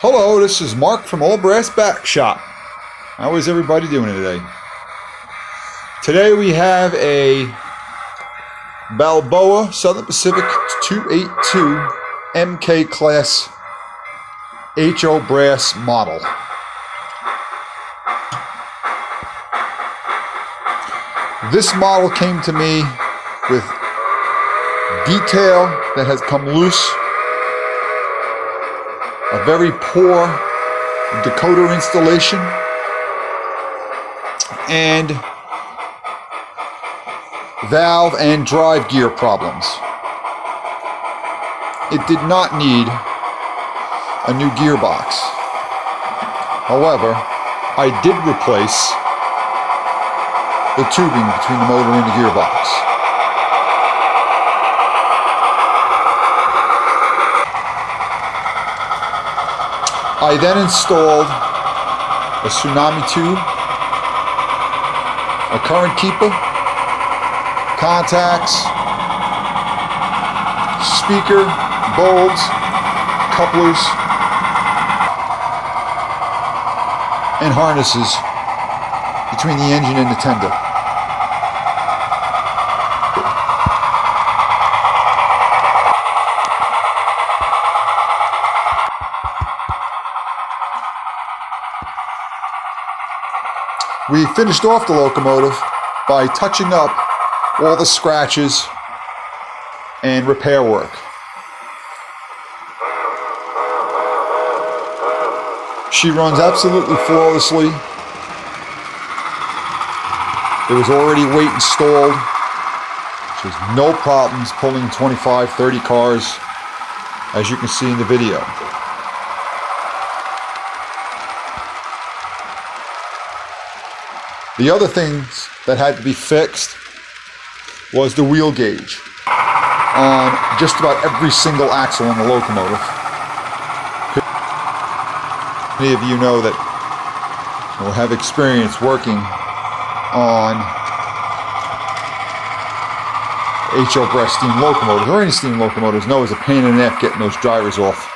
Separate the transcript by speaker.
Speaker 1: Hello, this is Mark from ALLBRASS Back Shop. How is everybody doing today? Today we have a Balboa Southern Pacific 282 MK class ALLBRASS model. This model came to me with detail that has come loose, a very poor decoder installation, and valve and drive gear problems. It did not need a new gearbox. However, I did replace the tubing between the motor and the gearbox. I then installed a Tsunami2, a current keeper, contacts, speaker, bulbs, couplers, and harnesses between the engine and the tender. We finished off the locomotive by touching up all the scratches and repair work. She runs absolutely flawlessly. There was already weight installed. There's no problems pulling 25, 30 cars, as you can see in the video. The other things that had to be fixed was the wheel gauge on just about every single axle on the locomotive. Many of you know that will have experience working on ALLBRASS steam locomotives, or any steam locomotives, know it's a pain in the neck getting those drivers off.